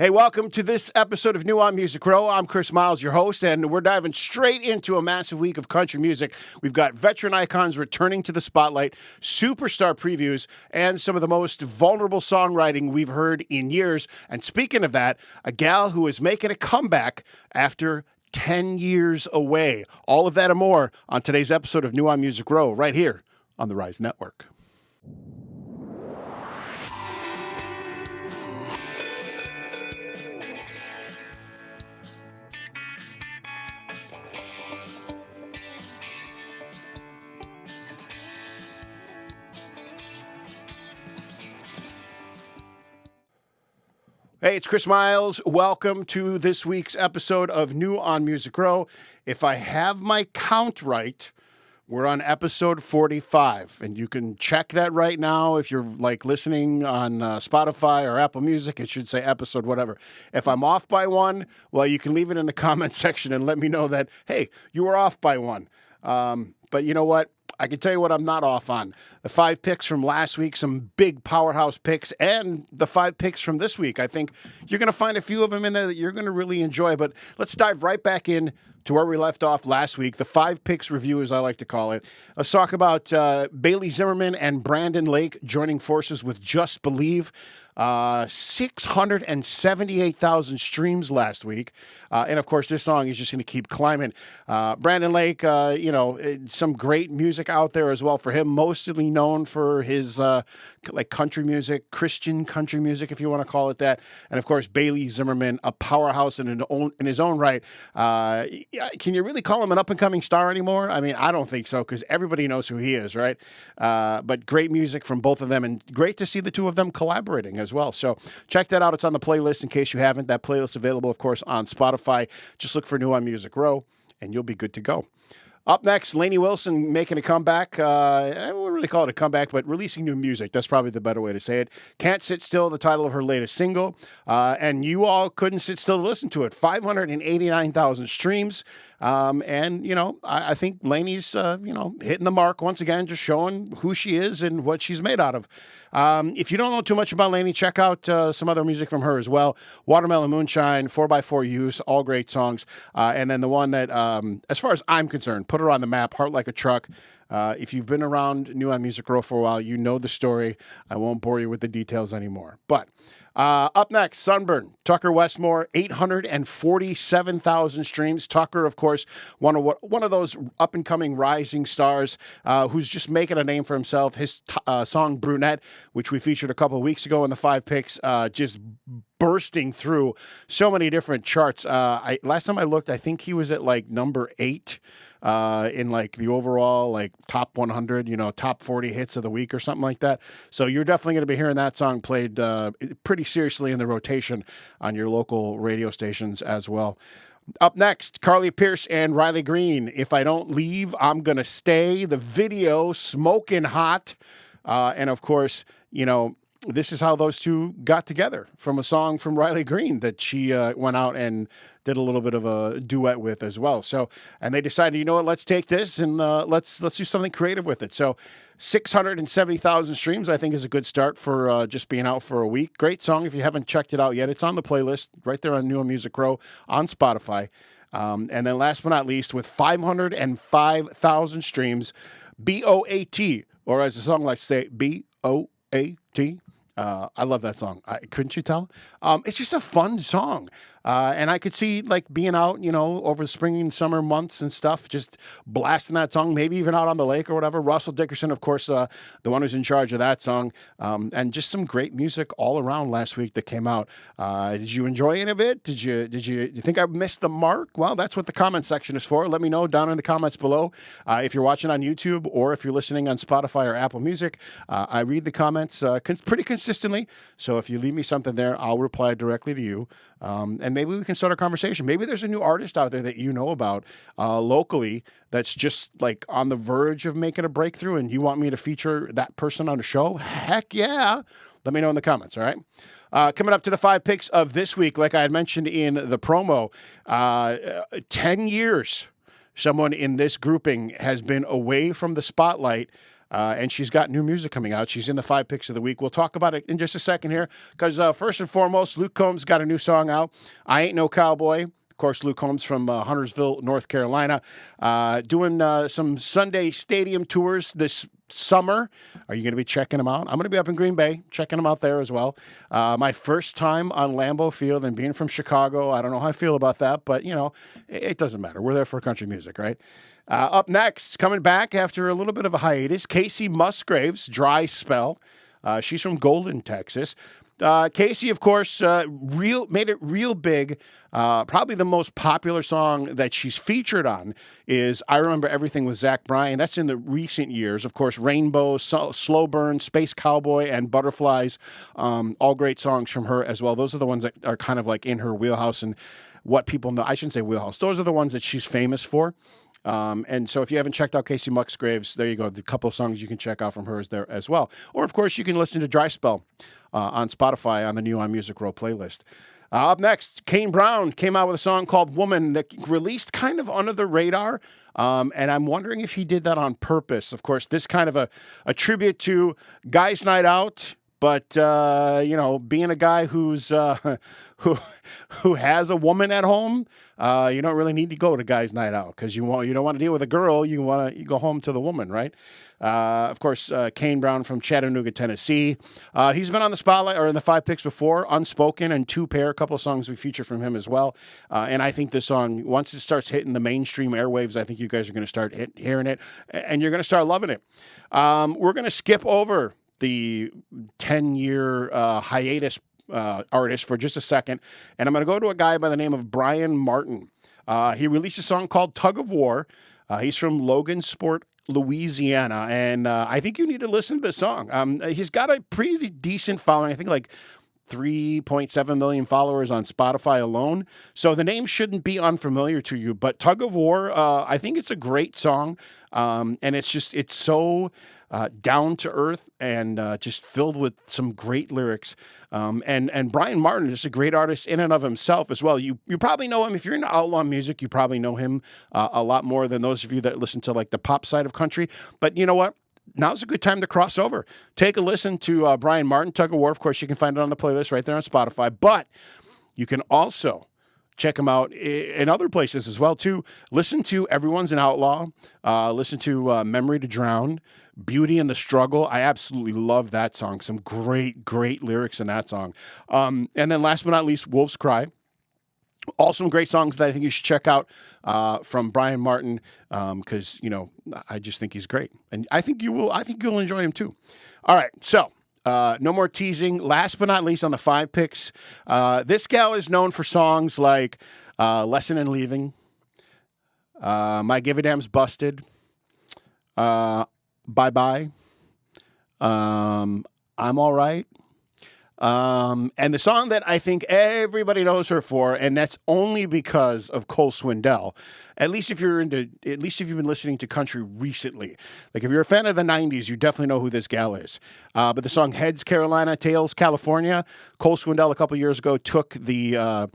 Hey, welcome to this episode of New on Music Row. I'm Chris Miles, your host, and we're diving straight into a massive week of country music. We've got veteran icons returning to the spotlight, superstar previews, and some of the most vulnerable songwriting we've heard in years. And speaking of that, a gal who is making a comeback after 10 years away. All of that and more on today's episode of New on Music Row, right here on the Rise Network. Hey, it's Chris Miles. Welcome to this week's episode of New on Music Row. If I have my count right, we're on episode 45, and you can check that right now. If you're listening on Spotify or Apple Music, it should say episode whatever. If I'm off by one, well, you can leave it in the comment section and let me know that, hey, you were off by one. But you know what? I can tell you what I'm not off on. The 5 picks from last week, some big powerhouse picks, and the 5 picks from this week. I think you're going to find a few of them in there that you're going to really enjoy. But let's dive right back in to where we left off last week, the 5 picks review, as I like to call it. Let's talk about Bailey Zimmerman and Brandon Lake joining forces with Just Believe. 678,000 streams last week. And of course, this song is just going to keep climbing. Brandon Lake, some great music out there as well for him, mostly known for his country music, Christian country music, if you want to call it that. And of course, Bailey Zimmerman, a powerhouse in his own right. Can you really call him an up-and-coming star anymore? I mean, I don't think so, because everybody knows who he is, right? But great music from both of them, and great to see the two of them collaborating as well. So check that out. It's on the playlist in case you haven't. That playlist available, of course, on Spotify. Just look for New on Music Row, and you'll be good to go. Up next, Lainey Wilson making a comeback. I wouldn't really call it a comeback, but releasing new music. That's probably the better way to say it. Can't Sit Still, the title of her latest single. And you all couldn't sit still to listen to it. 589,000 streams. I think Lainey's, hitting the mark once again, just showing who she is and what she's made out of. If you don't know too much about Lainey, check out some other music from her as well. Watermelon Moonshine, 4x4 Use, all great songs. And then the one that, as far as I'm concerned, put her on the map, Heart Like a Truck. If you've been around New on Music Row for a while, you know the story. I won't bore you with the details anymore. But up next, Sunburn, Tucker Westmore, 847,000 streams. Tucker, of course, one of those up-and-coming rising stars who's just making a name for himself. His song Brunette, which we featured a couple of weeks ago in the 5 picks, just bursting through so many different charts. Last time I looked, I think he was at number 8 in the overall top 100, top 40 hits of the week or something like that. So you're definitely going to be hearing that song played pretty seriously in the rotation on your local radio stations as well. Up next, Carly Pearce and Riley Green. If I Don't Leave, I'm Gonna Stay. The video, smoking hot. And of course, this is how those two got together, from a song from Riley Green that she went out and did a little bit of a duet with as well. So, and they decided, you know what, let's take this and let's do something creative with it. So 670,000 streams, I think, is a good start for just being out for a week. Great song. If you haven't checked it out yet, it's on the playlist right there on New on Music Row on Spotify. And then last but not least, with 505,000 streams, B.O.A.T., or as the song likes to say, B.O.A.T. I love that song. Couldn't you tell? It's just a fun song. And I could see being out, over the spring and summer months and stuff, just blasting that song, maybe even out on the lake or whatever. Russell Dickerson, of course, the one who's in charge of that song. And just some great music all around last week that came out. Did you enjoy any of it? Did you think I missed the mark? Well, that's what the comment section is for. Let me know down in the comments below. If you're watching on YouTube or if you're listening on Spotify or Apple Music, I read the comments pretty consistently. So if you leave me something there, I'll reply directly to you. And maybe we can start a conversation. Maybe there's a new artist out there that you know about locally that's just on the verge of making a breakthrough and you want me to feature that person on the show. Heck yeah. Let me know in the comments, all right? Coming up to the 5 picks of this week, like I had mentioned in the promo, 10 years someone in this grouping has been away from the spotlight. and she's got new music coming out. She's in the 5 picks of the week. We'll talk about it in just a second here, because first and foremost, Luke Combs got a new song out, I Ain't No Cowboy. Of course, Luke Combs from Huntersville, North Carolina, doing some Sunday stadium tours this summer. Are you going to be checking them out? I'm going to be up in Green Bay, checking them out there as well. My first time on Lambeau Field, and being from Chicago, I don't know how I feel about that, but, you know, it doesn't matter. We're there for country music, right? Up next, coming back after a little bit of a hiatus, Casey Musgraves, Dry Spell. She's from Golden, Texas. Casey, of course, made it real big. Probably the most popular song that she's featured on is I Remember Everything with Zach Bryan. That's in the recent years. Of course, Rainbow, Slow Burn, Space Cowboy, and Butterflies. All great songs from her as well. Those are the ones that are kind of like in her wheelhouse and what people know. I shouldn't say wheelhouse. Those are the ones that she's famous for. And so if you haven't checked out Casey Musgraves, there you go. The couple of songs you can check out from her is there as well. Or, of course, you can listen to Dry Spell on Spotify on the new On Music Row playlist. Up next, Kane Brown came out with a song called Woman that released kind of under the radar. And I'm wondering if he did that on purpose. Of course, this kind of a tribute to Guys Night Out. But, you know, being a guy who's who has a woman at home, you don't really need to go to Guys Night Out, because you don't want to deal with a girl. You go home to the woman, right? Of course, Kane Brown from Chattanooga, Tennessee. He's been on the spotlight or in the 5 picks before, Unspoken and Two Pair, a couple of songs we feature from him as well. And I think this song, once it starts hitting the mainstream airwaves, I think you guys are going to start hearing it, and you're going to start loving it. We're going to skip over the 10-year hiatus artist for just a second, and I'm going to go to a guy by the name of Brian Martin. He released a song called Tug of War. He's from Logansport, Louisiana, and I think you need to listen to this song. He's got a pretty decent following. I think like 3.7 million followers on Spotify alone. So the name shouldn't be unfamiliar to you, but Tug of War, I think it's a great song. And it's so down to earth and just filled with some great lyrics. And Brian Martin is a great artist in and of himself as well. You probably know him if you're into outlaw music. You probably know him a lot more than those of you that listen to like the pop side of country. But you know what? Now's a good time to cross over. Take a listen to Brian Martin, Tug of War. Of course, you can find it on the playlist right there on Spotify. But you can also check him out in other places as well, too. Listen to Everyone's an Outlaw. Listen to Memory to Drown, Beauty and the Struggle. I absolutely love that song. Some great, great lyrics in that song. And then last but not least, Wolves Cry. All some great songs that I think you should check out from Brian Martin, because, you know, I just think he's great. And I think you will. I think you'll enjoy him, too. All right, so no more teasing. Last but not least on the 5 picks, this gal is known for songs like Lesson in Leaving, My Give a Damn's Busted, Bye-Bye, I'm All Right. And the song that I think everybody knows her for, and that's only because of Cole Swindell. At least if you've been listening to country recently. Like if you're a fan of the 90s, you definitely know who this gal is. But the song Heads Carolina, Tails California, Cole Swindell a couple years ago took the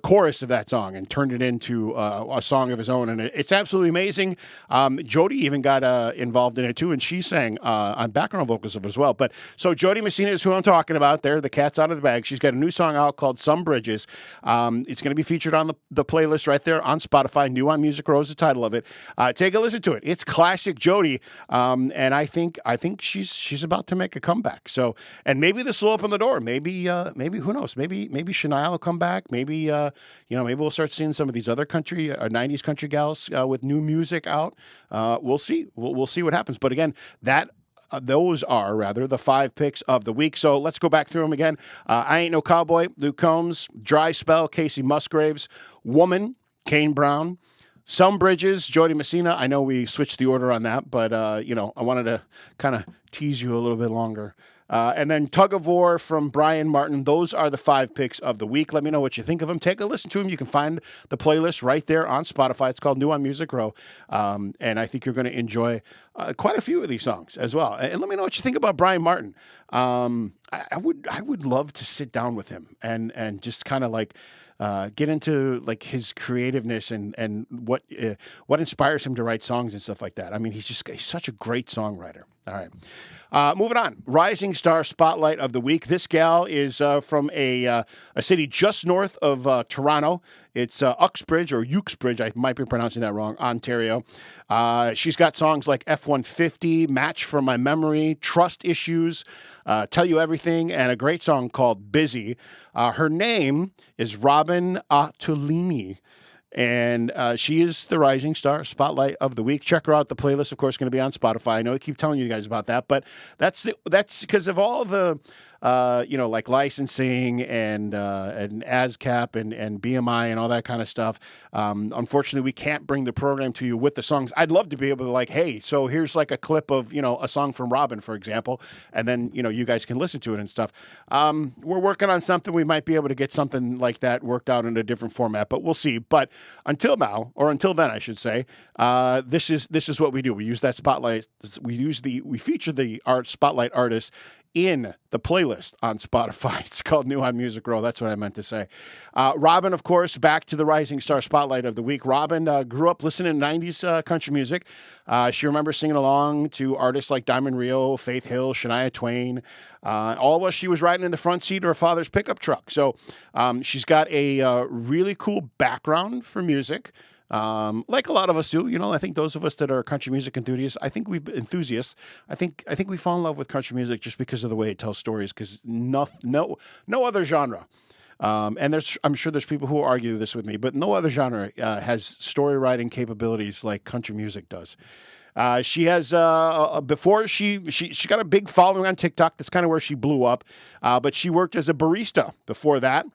chorus of that song and turned it into a song of his own, and it's absolutely amazing. Jody even got involved in it too, and she sang on background vocals of it as well. But so Jody Messina is who I'm talking about there. The cat's out of the bag. She's got a new song out called Some Bridges. It's going to be featured on the playlist right there on Spotify. New on Music Row is the title of it. Take a listen to it. It's classic Jody, and I think she's about to make a comeback. So, and maybe this will open the door. Maybe who knows? Maybe Shania will come back. Maybe maybe we'll start seeing some of these other country 90s country gals with new music out. We'll see. We'll see what happens. But again, those are rather the 5 picks of the week. So let's go back through them again. I Ain't No Cowboy, Luke Combs, Dry Spell, Casey Musgraves, Woman, Kane Brown, Some Bridges, Jody Messina. I know we switched the order on that, but I wanted to kind of tease you a little bit longer. And then Tug of War from Brian Martin. Those are the 5 picks of the week. Let me know what you think of them. Take a listen to them. You can find the playlist right there on Spotify. It's called New on Music Row. And I think you're going to enjoy quite a few of these songs as well. And let me know what you think about Brian Martin. I would love to sit down with him and just kind of like get into like his creativeness and what inspires him to write songs and stuff like that. I mean, he's such a great songwriter. All right. Moving on, Rising Star Spotlight of the Week. This gal is from a city just north of Toronto. It's Uxbridge or Uxbridge, I might be pronouncing that wrong, Ontario. She's got songs like F-150, Match for My Memory, Trust Issues, Tell You Everything, and a great song called Busy. Her name is Robin Ottolini. And she is the Rising Star Spotlight of the Week. Check her out. The playlist, of course, is going to be on Spotify. I know I keep telling you guys about that, but that's because of all the like licensing and ASCAP and BMI and all that kind of stuff. Unfortunately, we can't bring the program to you with the songs. I'd love to be able to like, hey, so here's like a clip of a song from Robin, for example, and then you guys can listen to it and stuff. We're working on something. We might be able to get something like that worked out in a different format, but we'll see. But until now, or until then, I should say, this is what we do. We use that spotlight. We feature the spotlight artist in the playlist on Spotify. It's called New on Music Row. That's what I meant to say. Robin, of course, back to the Rising Star Spotlight of the Week. Robin grew up listening to 90s country music. She remembers singing along to artists like Diamond Rio, Faith Hill, Shania Twain, all while she was riding in the front seat of her father's pickup truck. So she's got a really cool background for music. Like a lot of us do, I think those of us that are country music enthusiasts, I think we fall in love with country music just because of the way it tells stories, because no other genre. And I'm sure there's people who will argue this with me, but no other genre has story writing capabilities like country music does. She has before she got a big following on TikTok. That's kind of where she blew up. But she worked as a barista before that.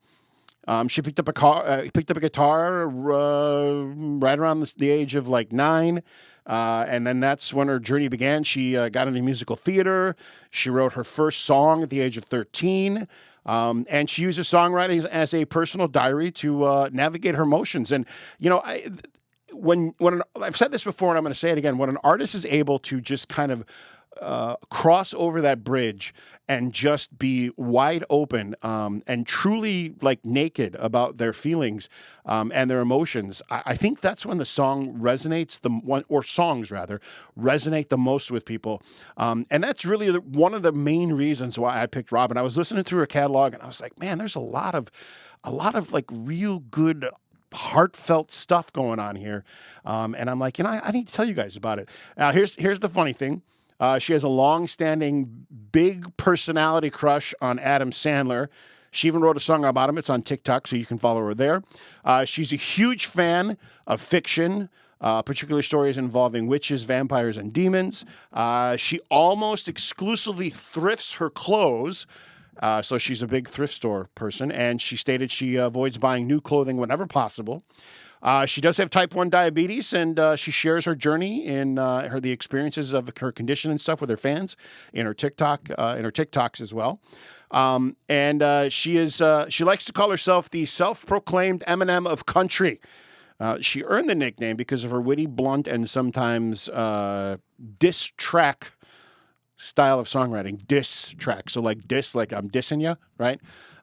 She picked up a guitar right around the age of like 9. And then that's when her journey began. She got into musical theater. She wrote her first song at the age of 13. And she uses songwriting as a personal diary to navigate her emotions. And, I've said this before and I'm going to say it again, when an artist is able to just kind of cross over that bridge and just be wide open and truly like naked about their feelings and their emotions, I think that's when the song resonates or songs rather resonate the most with people. And that's really one of the main reasons why I picked Robin. I was listening through her catalog and I was like, man, there's a lot of like real good heartfelt stuff going on here. And I'm like, I need to tell you guys about it. Here's the funny thing. She has a long-standing big personality crush on Adam Sandler. She even wrote a song about him. It's on TikTok, so you can follow her there. She's a huge fan of fiction, particularly stories involving witches, vampires, and demons. She almost exclusively thrifts her clothes. So she's a big thrift store person, and she stated she avoids buying new clothing whenever possible. She does have type 1 diabetes, and she shares her journey in the experiences of her condition and stuff with her fans in her TikToks as well. And she likes to call herself the self-proclaimed Eminem of country. She earned the nickname because of her witty, blunt, and sometimes diss track style of songwriting. Diss track. So like I'm dissing you, right?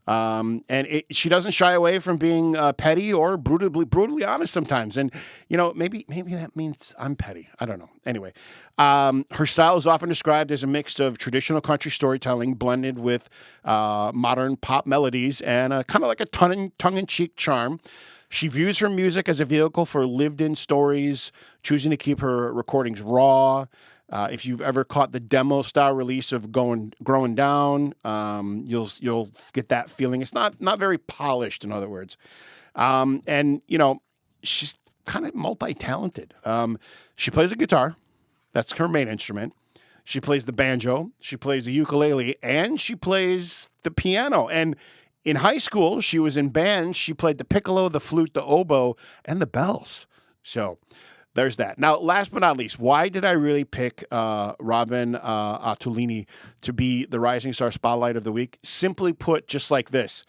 And she doesn't shy away from being petty or brutally honest sometimes. And, maybe that means I'm petty. I don't know. Anyway, her style is often described as a mix of traditional country storytelling blended with modern pop melodies and kind of like a tongue-in-cheek charm. She views her music as a vehicle for lived-in stories, choosing to keep her recordings raw. If you've ever caught the demo style release of Growing Down, you'll get that feeling. It's not very polished, in other words. And she's kind of multi-talented. She plays a guitar. That's her main instrument. She plays the banjo. She plays the ukulele, and she plays the piano. And in high school, she was in bands. She played the piccolo, the flute, the oboe, and the bells. So there's that. Now, last but not least, why did I really pick Robin Ottolini to be the Rising Star Spotlight of the Week? Simply put, just like this.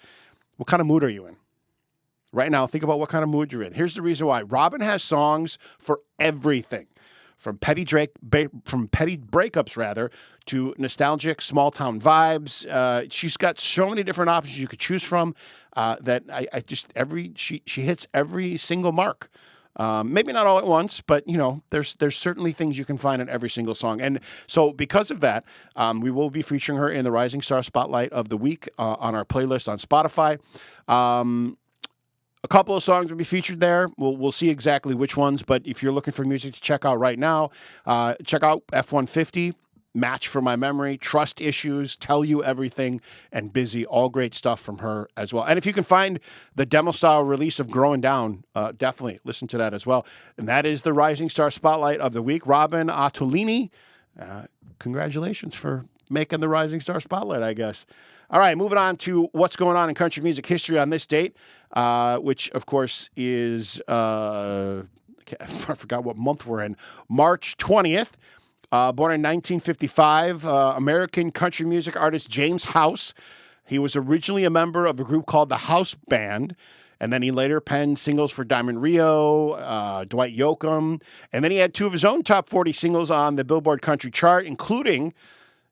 What kind of mood are you in? Right now, think about what kind of mood you're in. Here's the reason why. Robin has songs for everything. from petty breakups rather to nostalgic small town vibes. She's got so many different options you could choose from that she hits every single mark. Maybe not all at once, but there's certainly things you can find in every single song. And so because of that, we will be featuring her in the Rising Star Spotlight of the Week on our playlist on Spotify. A couple of songs will be featured there. We'll see exactly which ones, but if you're looking for music to check out right now, check out F-150. Match for My Memory, Trust Issues, Tell You Everything, and Busy. All great stuff from her as well. And if you can find the demo-style release of Growing Down, definitely listen to that as well. And that is the Rising Star Spotlight of the Week. Robin Ottolini, congratulations for making the Rising Star Spotlight, I guess. All right, moving on to what's going on in country music history on this date, which, of course, is, I forgot what month we're in, March 20th. Born in 1955, American country music artist James House. He was originally a member of a group called the House Band, and then he later penned singles for Diamond Rio, Dwight Yoakam, and then he had two of his own top 40 singles on the Billboard Country chart, including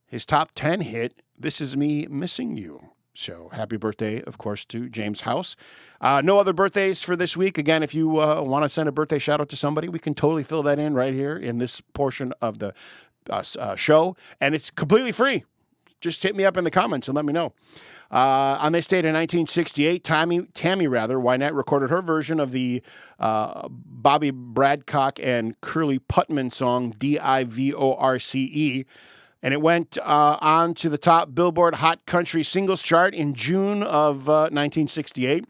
his top 10 hit, This Is Me Missing You. So happy birthday, of course, to James House. No other birthdays for this week. Again, if you want to send a birthday shout out to somebody, we can totally fill that in right here in this portion of the show. And it's completely free. Just hit me up in the comments and let me know. On this date in 1968, Tammy Wynette recorded her version of the Bobby Bradcock and Curly Putman song, Divorce. And it went on to the top Billboard Hot Country Singles Chart in June of 1968.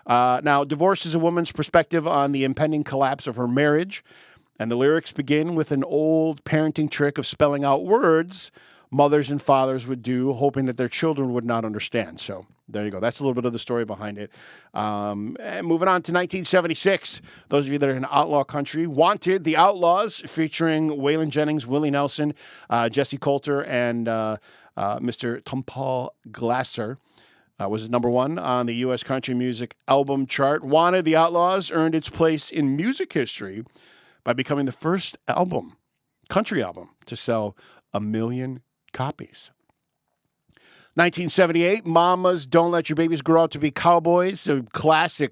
Now, divorce is a woman's perspective on the impending collapse of her marriage. And the lyrics begin with an old parenting trick of spelling out words mothers and fathers would do, hoping that their children would not understand. So there you go. That's a little bit of the story behind it. And moving on to 1976, those of you that are in outlaw country, Wanted, The Outlaws, featuring Waylon Jennings, Willie Nelson, Jesse Coulter, and Mr. Tompal Glasser. Was number one on the U.S. country music album chart. Wanted, The Outlaws earned its place in music history by becoming the first country album, to sell 1 million copies. 1978, Mamas Don't Let Your Babies Grow Up to Be Cowboys, a classic.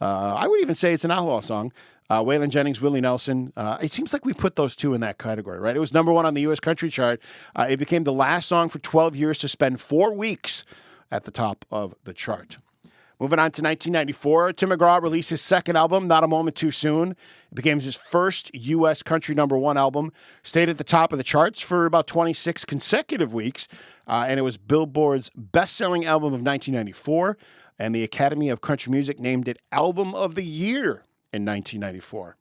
I would even say it's an outlaw song. Waylon Jennings, Willie Nelson. It seems like we put those two in that category, right? It was number one on the U.S. country chart. It became the last song for 12 years to spend 4 weeks at the top of the chart. Moving on to 1994, Tim McGraw released his second album, Not a Moment Too Soon. It became his first U.S. country number one album, stayed at the top of the charts for about 26 consecutive weeks, and it was Billboard's best-selling album of 1994, and the Academy of Country Music named it Album of the Year in 1994.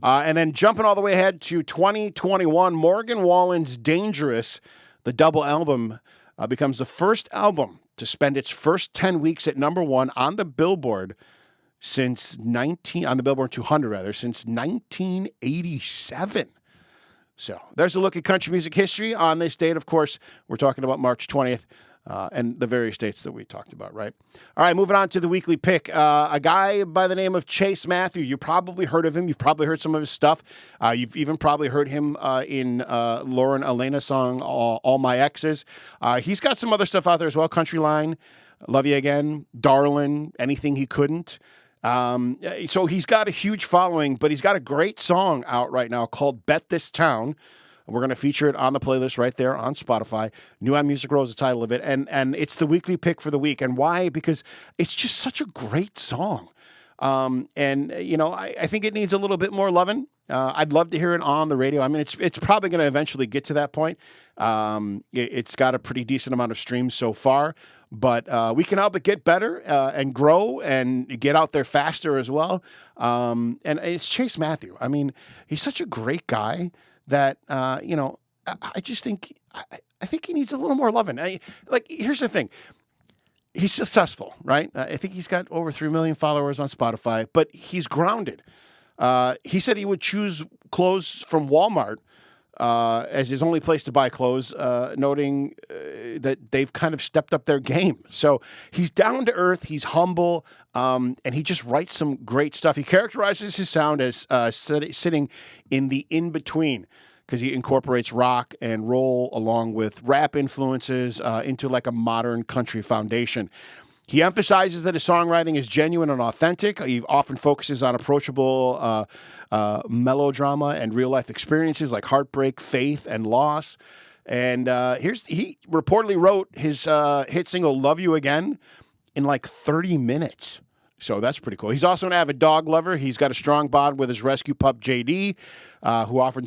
And then jumping all the way ahead to 2021, Morgan Wallen's Dangerous, the double album, becomes the first album to spend its first 10 weeks at number one on the Billboard on the Billboard 200 rather, since 1987. So there's a look at country music history on this date. Of course, we're talking about March 20th. And the various dates that we talked about, right? All right, moving on to the weekly pick. A guy by the name of Chase Matthew. You probably heard of him. You've probably heard some of his stuff. You've even probably heard him in Lauren Elena's song, All My Exes. He's got some other stuff out there as well. Country Line, Love You Again, Darlin', Anything He Couldn't. So he's got a huge following, but he's got a great song out right now called Bet This Town. We're going to feature it on the playlist right there on Spotify. New on Music Row is the title of it. And it's the weekly pick for the week. And why? Because it's just such a great song. I think it needs a little bit more loving. I'd love to hear it on the radio. I mean, it's probably going to eventually get to that point. It's got a pretty decent amount of streams so far. But we can help it get better and grow and get out there faster as well. And it's Chase Matthew. I mean, he's such a great guy that, I just think, I think he needs a little more loving. Here's the thing. He's successful, right? I think he's got over 3 million followers on Spotify, but he's grounded. He said he would choose clothes from Walmart as his only place to buy clothes, noting that they've kind of stepped up their game. So he's down to earth, he's humble, and he just writes some great stuff. He characterizes his sound as sitting in the in-between, because he incorporates rock and roll along with rap influences into like a modern country foundation. He emphasizes that his songwriting is genuine and authentic. He often focuses on approachable melodrama and real-life experiences like heartbreak, faith, and loss. And he reportedly wrote his hit single "Love You Again" in like 30 minutes. So that's pretty cool. He's also an avid dog lover. He's got a strong bond with his rescue pup, JD, who often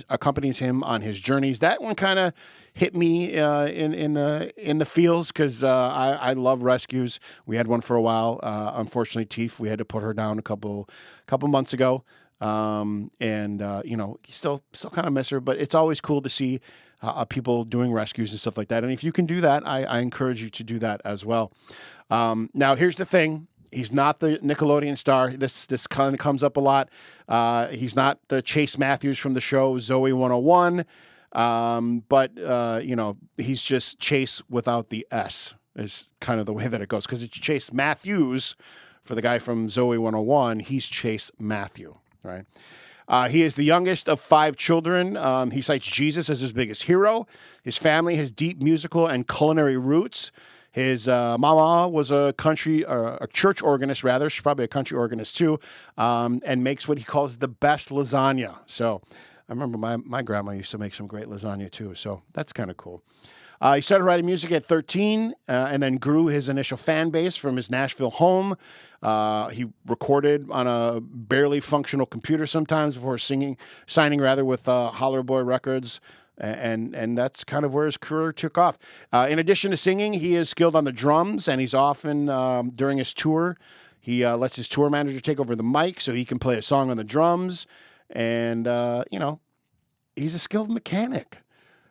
accompanies him on his journeys. That one kind of hit me in the feels, because I love rescues. We had one for a while. Unfortunately, Teef, we had to put her down a couple months ago. Still kind of miss her, but it's always cool to see people doing rescues and stuff like that. And if you can do that, I encourage you to do that as well. Now, here's the thing. He's not the Nickelodeon star. This kind of comes up a lot. He's not the Chase Matthews from the show Zoe 101. He's just Chase without the S is kind of the way that it goes, because it's Chase Matthews for the guy from Zoe 101. He's Chase Matthew, right? He is the youngest of 5 children. He cites Jesus as his biggest hero. His family has deep musical and culinary roots. His mama was a church organist, rather. She's probably a country organist too, and makes what he calls the best lasagna. So I remember my grandma used to make some great lasagna too. So that's kind of cool. He started writing music at 13 and then grew his initial fan base from his Nashville home. He recorded on a barely functional computer sometimes before signing with Holler Boy Records. And that's kind of where his career took off. In addition to singing, he is skilled on the drums, and he's often, during his tour, he lets his tour manager take over the mic so he can play a song on the drums. And, he's a skilled mechanic.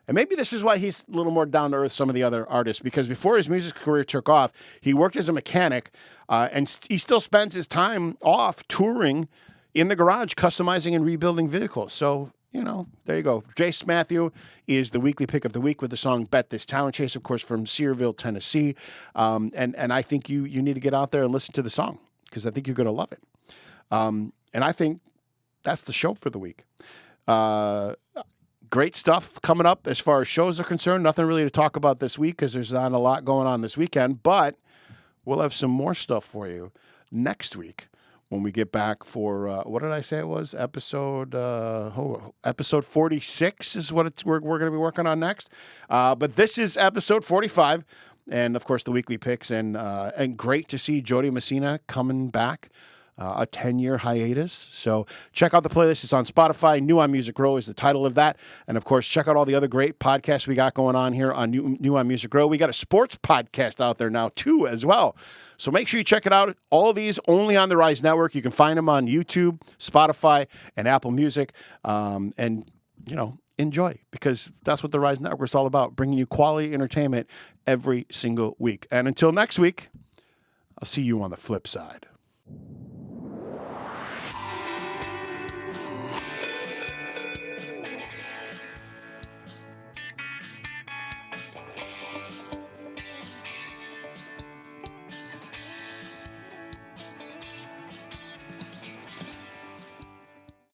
And maybe this is why he's a little more down to earth some of the other artists, because before his music career took off, he worked as a mechanic, and he still spends his time off touring in the garage, customizing and rebuilding vehicles. So, there you go. Chase Matthew is the weekly pick of the week with the song Bet This Town. Chase, of course, from Searville, Tennessee. And I think you need to get out there and listen to the song, because I think you're going to love it. And I think that's the show for the week. Great stuff coming up as far as shows are concerned. Nothing really to talk about this week because there's not a lot going on this weekend. But we'll have some more stuff for you next week, when we get back for, what did I say it was? Episode 46 is what we're going to be working on next. But this is episode 45. And, of course, the weekly picks. And great to see Jody Messina coming back. A 10-year hiatus. So check out the playlist. It's on Spotify. New on Music Row is the title of that. And, of course, check out all the other great podcasts we got going on here on New on Music Row. We got a sports podcast out there now, too, as well. So make sure you check it out. All of these only on the Rise Network. You can find them on YouTube, Spotify, and Apple Music. Enjoy, because that's what the Rise Network is all about, bringing you quality entertainment every single week. And until next week, I'll see you on the flip side.